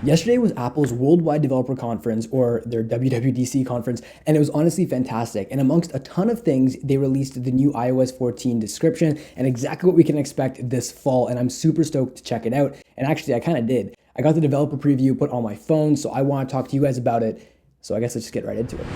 Yesterday was Apple's Worldwide Developer Conference, or their WWDC conference, and it was honestly fantastic. And amongst a ton of things, they released the new iOS 14 description and exactly what we can expect this fall, and I'm super stoked to check it out. And actually, I kind of did. I got the developer preview put on my phone, so I want to talk to you guys about it. So I guess let's just get right into it.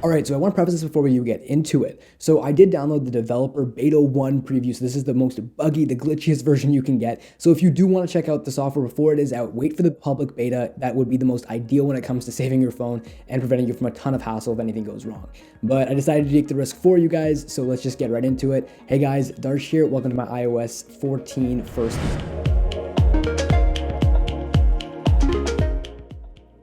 All right, so I want to preface this before we get into it. So I did download the developer beta 1 preview. So this is the most buggy, the glitchiest version you can get. So if you do want to check out the software before it is out, wait for the public beta. That would be the most ideal when it comes to saving your phone and preventing you from a ton of hassle if anything goes wrong. But I decided to take the risk for you guys, so let's just get right into it. Hey guys, Darsh here. Welcome to my iOS 14 first video.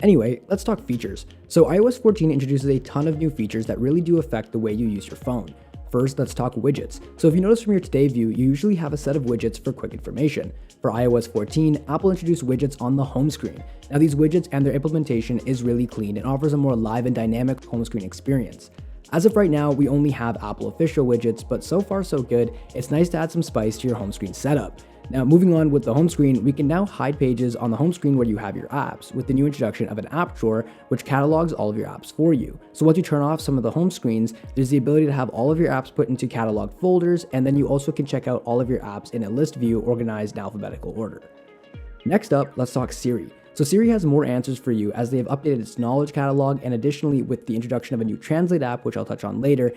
Anyway, let's talk features. So iOS 14 introduces a ton of new features that really do affect the way you use your phone. First, let's talk widgets. So if you notice from your Today view, you usually have a set of widgets for quick information. For iOS 14, Apple introduced widgets on the home screen. Now these widgets and their implementation is really clean and offers a more live and dynamic home screen experience. As of right now, we only have Apple official widgets, but so far so good. It's nice to add some spice to your home screen setup. Now, moving on with the home screen, we can now hide pages on the home screen where you have your apps with the new introduction of an app drawer, which catalogs all of your apps for you. So once you turn off some of the home screens, there's the ability to have all of your apps put into cataloged folders, and then you also can check out all of your apps in a list view organized in alphabetical order. Next up, let's talk Siri. So Siri has more answers for you as they have updated its knowledge catalog, and additionally with the introduction of a new Translate app, which I'll touch on later.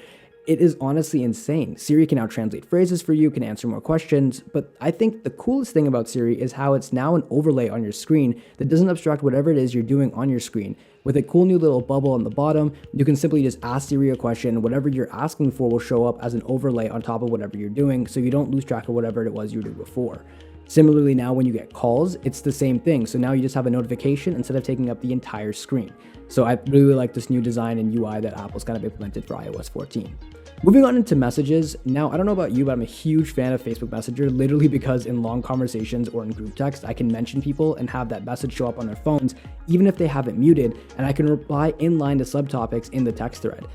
It is honestly insane. Siri can now translate phrases for you, can answer more questions, but I think the coolest thing about Siri is how it's now an overlay on your screen that doesn't obstruct whatever it is you're doing on your screen. With a cool new little bubble on the bottom, you can simply just ask Siri a question. Whatever you're asking for will show up as an overlay on top of whatever you're doing, so you don't lose track of whatever it was you were doing before. Similarly, now when you get calls, it's the same thing. So now you just have a notification instead of taking up the entire screen. So I really like this new design and UI that Apple's kind of implemented for iOS 14. Moving on into messages. Now, I don't know about you, but I'm a huge fan of Facebook Messenger, literally because in long conversations or in group text, I can mention people and have that message show up on their phones, even if they have it muted, and I can reply in line to subtopics in the text thread.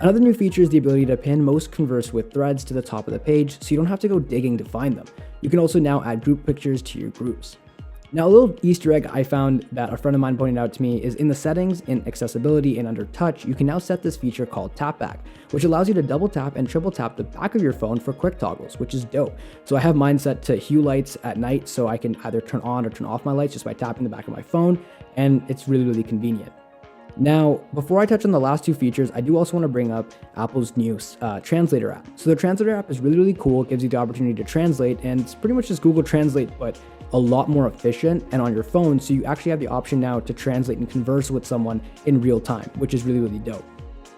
Another new feature is the ability to pin most converse with threads to the top of the page, so you don't have to go digging to find them. You can also now add group pictures to your groups. Now, a little Easter egg I found that a friend of mine pointed out to me is in the settings, in accessibility, and under touch, you can now set this feature called tap back, which allows you to double tap and triple tap the back of your phone for quick toggles, which is dope. So I have mine set to hue lights at night, so I can either turn on or turn off my lights just by tapping the back of my phone, and it's really, really convenient. Now, before I touch on the last two features, I do also want to bring up Apple's new translator app. So the translator app is really, really cool. It gives you the opportunity to translate, and it's pretty much just Google Translate, but a lot more efficient and on your phone. So you actually have the option now to translate and converse with someone in real time, which is really, really dope.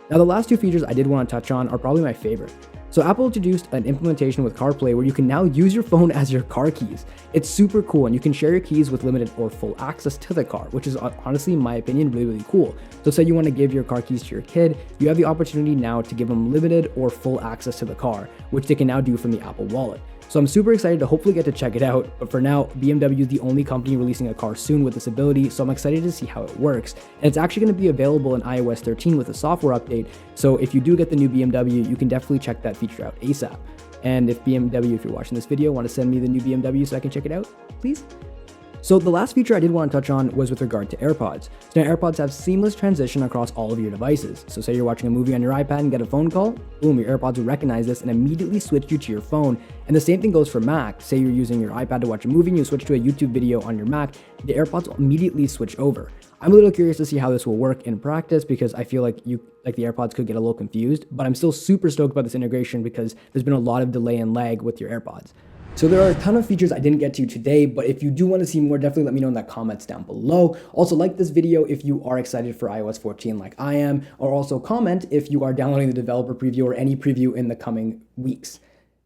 Now, the last two features I did want to touch on are probably my favorite. So Apple introduced an implementation with CarPlay where you can now use your phone as your car keys. It's super cool, and you can share your keys with limited or full access to the car, which is honestly, in my opinion, really, really cool. So say you want to give your car keys to your kid, you have the opportunity now to give them limited or full access to the car, which they can now do from the Apple Wallet. So I'm super excited to hopefully get to check it out, but for now, BMW is the only company releasing a car soon with this ability, so I'm excited to see how it works. And it's actually going to be available in iOS 13 with a software update, so if you do get the new BMW, you can definitely check that feature out ASAP. And if BMW, if you're watching this video, want to send me the new BMW so I can check it out, please? So the last feature I did want to touch on was with regard to AirPods. So now AirPods have seamless transition across all of your devices. So say you're watching a movie on your iPad and get a phone call, boom, your AirPods will recognize this and immediately switch you to your phone. And the same thing goes for Mac. Say you're using your iPad to watch a movie and you switch to a YouTube video on your Mac, the AirPods will immediately switch over. I'm a little curious to see how this will work in practice because I feel like the AirPods could get a little confused, but I'm still super stoked about this integration because there's been a lot of delay and lag with your AirPods. So there are a ton of features I didn't get to today, but if you do want to see more, definitely let me know in the comments down below. Also, like this video if you are excited for iOS 14 like I am, or also comment if you are downloading the developer preview or any preview in the coming weeks.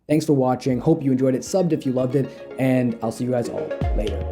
Thanks for watching. Hope you enjoyed it. Subbed if you loved it, and I'll see you guys all later.